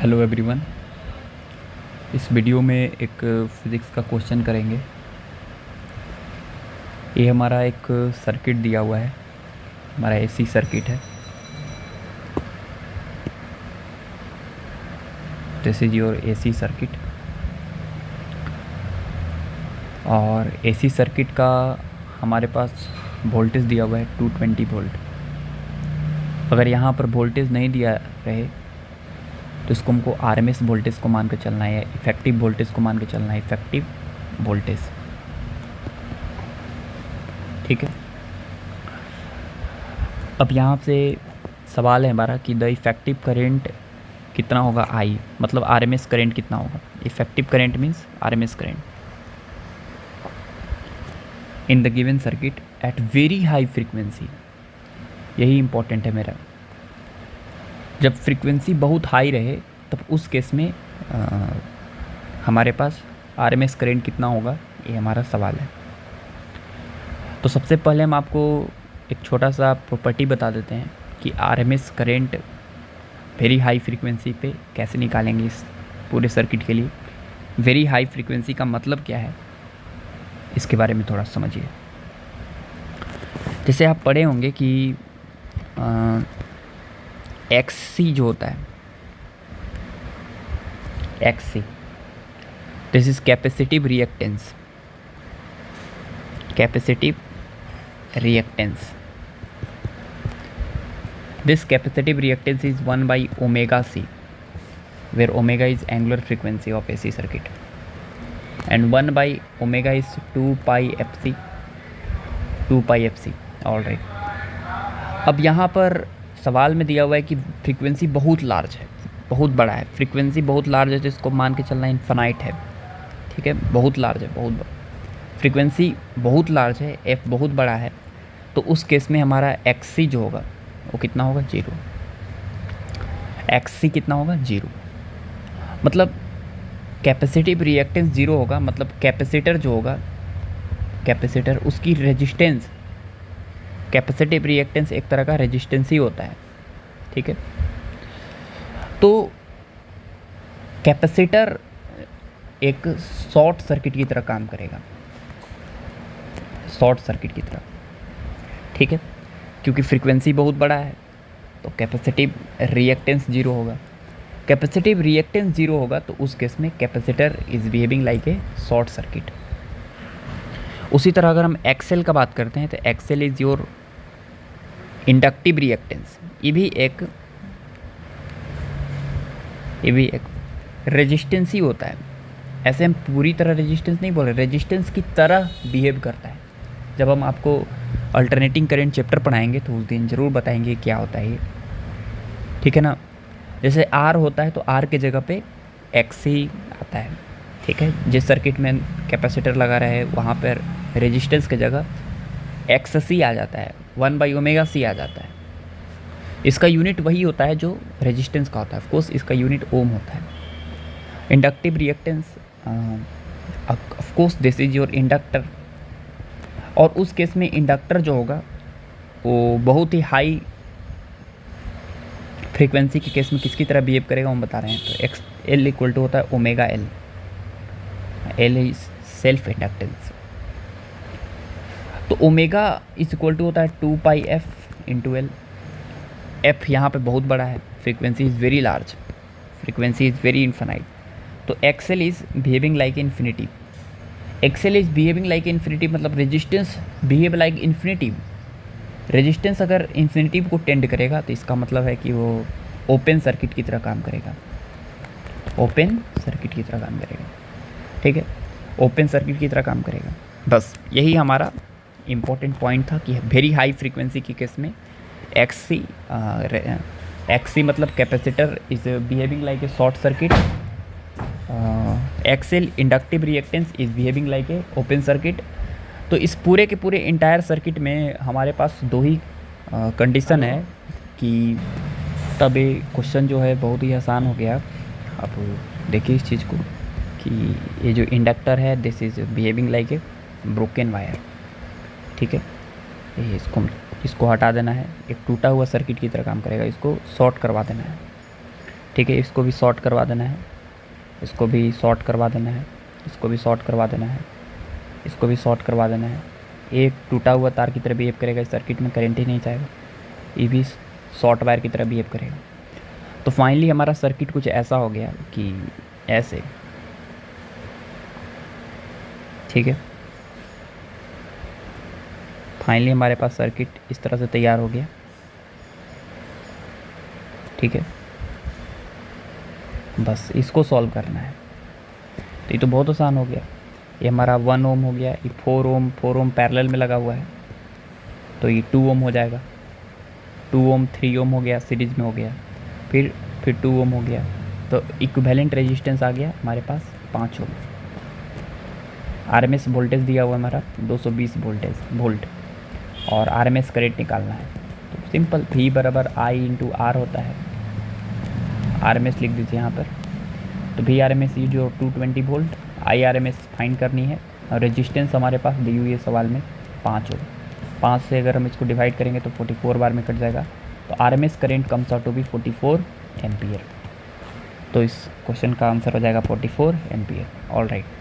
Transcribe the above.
Hello everyone. इस video में एक फिज़िक्स का क्वेश्चन करेंगे। ये हमारा एक सर्किट दिया हुआ है, हमारा एसी सर्किट है। This is your AC circuit. और एसी सर्किट का हमारे पास वोल्टेज दिया हुआ है 220 वोल्ट। अगर यहाँ पर वोल्टेज नहीं दिया रहे तो इसको हमको आरएमएस वोल्टेज को मान के चलना है, इफेक्टिव वोल्टेज को मान के चलना है, इफेक्टिव वोल्टेज। ठीक है। अब यहाँ से सवाल है हमारा कि द इफेक्टिव करेंट कितना होगा, आई मतलब आरएमएस करेंट कितना होगा। Effective current means RMS current in the given circuit at very high frequency. यही इंपॉर्टेंट है मेरा। जब फ्रीक्वेंसी बहुत हाई रहे तब उस केस में हमारे पास आरएमएस करेंट कितना होगा, ये हमारा सवाल है। तो सबसे पहले हम आपको एक छोटा सा प्रॉपर्टी बता देते हैं कि RMS current very high frequency पे कैसे निकालेंगे इस पूरे सर्किट के लिए। वेरी हाई फ्रीक्वेंसी का मतलब क्या है, इसके बारे में थोड़ा समझिए। जैसे आप पढ़े होंगे कि एक्ससी जो होता है, एक्ससी this is capacitive reactance. Capacitive reactance. This capacitive reactance is 1 by omega c, where omega is angular frequency of AC circuit, and 1 by omega is 2 pi fc. 2 pi fc. All right. अब यहाँ पर सवाल में दिया हुआ है कि frequency बहुत लार्ज है, बहुत बड़ा है। फ्रीक्वेंसी बहुत लार्ज है तो इसको मान के चलना इन्फिनाइट है। ठीक है, बहुत लार्ज है, बहुत बड़ा फ्रीक्वेंसी, बहुत लार्ज है, एफ बहुत बड़ा है। तो उस केस में हमारा एक्ससी जो होगा वो कितना होगा, 0। एक्ससी कितना होगा, 0। मतलब कैपेसिटिव रिएक्टेंस 0 होगा। मतलब कैपेसिटर जो होगा, कैपेसिटर उसकी रेजिस्टेंस, कैपेसिटिव रिएक्टेंस एक तरह का रेजिस्टेंस ही होता है। ठीक है। तो कैपेसिटर एक शॉर्ट सर्किट की तरह काम करेगा, शॉर्ट सर्किट की तरह। ठीक है, क्योंकि फ्रीक्वेंसी बहुत बड़ा है तो कैपेसिटिव रिएक्टेंस 0 होगा। कैपेसिटिव रिएक्टेंस 0 होगा तो उस केस में capacitor is behaving like a short circuit. उसी तरह अगर हम एक्सएल का बात करते हैं तो XL is your inductive reactance. ये भी एक रेजिस्टेंस ही होता है। ऐसे हम पूरी तरह रेजिस्टेंस नहीं बोल रहे, रेजिस्टेंस की तरह बिहेव करता है। जब हम आपको अल्टरनेटिंग करंट चैप्टर पढ़ाएंगे तो उस दिन ज़रूर बताएंगे क्या होता है ये। ठीक है ना। जैसे आर होता है तो आर के जगह पे एक्स ही आता है। ठीक है, जिस सर्किट में कैपेसिटर लगा रहे हैं वहाँ पर रेजिस्टेंस के जगह एक्स सी आ जाता है, 1 बाई ओमेगा सी आ जाता है। इसका यूनिट वही होता है जो रेजिस्टेंस का होता है। ऑफकोर्स इसका यूनिट ओम होता है। Inductive reactance, of course this is your inductor. और उस केस में इंडक्टर जो होगा वो बहुत ही हाई फ्रीक्वेंसी के केस में किसकी तरह बिहेव करेगा हम बता रहे हैं। तो एक्स एल इक्वल टू होता है omega L. L is self inductance. तो ओमेगा इज इक्वल टू होता है 2 pi F into L. F यहाँ पे बहुत बड़ा है, frequency is very large, frequency is very infinite. तो XL is behaving like infinity. XL is behaving like infinity मतलब resistance behave like infinity. Resistance अगर इन्फिनिटी को टेंड करेगा तो इसका मतलब है कि वो ओपन सर्किट की तरह काम करेगा, ओपन सर्किट की तरह काम करेगा। ठीक है, ओपन सर्किट की तरह काम करेगा। बस यही हमारा इम्पोर्टेंट पॉइंट था कि वेरी हाई फ्रीक्वेंसी के केस में एक्ससी मतलब capacitor is behaving like a short circuit. XL inductive reactance is behaving like a open circuit. तो इस पूरे के पूरे इंटायर सर्किट में हमारे पास दो ही कंडीशन है कि तब ये क्वेश्चन जो है बहुत ही आसान हो गया। अब देखिए इस चीज़ को कि ये जो इंडक्टर है this is behaving like a broken wire. ठीक है, ये इसको हटा देना है। एक टूटा हुआ सर्किट की तरह काम करेगा, इसको शॉर्ट करवा देना है। ठीक है, इसको भी शॉर्ट करवा देना है, इसको भी शॉर्ट करवा देना है, इसको भी शॉर्ट करवा देना है, इसको भी शॉर्ट करवा देना है। एक टूटा हुआ तार की तरह बिहेव करेगा, इस सर्किट में करंट ही नहीं जाएगा, ये भी शॉर्ट वायर की तरह बिहेव करेगा। तो फाइनली हमारा सर्किट कुछ ऐसा हो गया कि ऐसे, ठीक है। फाइनली हमारे पास सर्किट इस तरह से तैयार हो गया, ठीक है। बस इसको सॉल्व करना है। तो ये तो बहुत आसान हो गया। ये हमारा 1 ओम हो गया, ये 4 ओम पैरेलल में लगा हुआ है, तो ये 2 ओम हो जाएगा। 2 ओम 3 ओम हो गया, सीरीज में हो गया, फिर 2 ओम हो गया, तो इक्विवेलेंट रेजिस्टेंस आ गया हमारे पास 5 ओम। आरएमएस वोल्टेज दिया हुआ हमारा 220 वोल्ट, और आरएमएस करंट निकालना है। तो सिंपल V बराबर I इंटू R होता है, आरएमएस लिख दीजिए यहाँ पर। तो V आरएमएस ये जो 220 वोल्ट, I आरएमएस फाइंड करनी है, और रेजिस्टेंस हमारे पास दी हुई है सवाल में 5 ओम। 5 से अगर हम इसको डिवाइड करेंगे तो 44 बार में कट जाएगा, तो RMS current comes out to be 44 ampere. तो इस क्वेश्चन का आंसर हो जाएगा 44 एम्पियर। All right.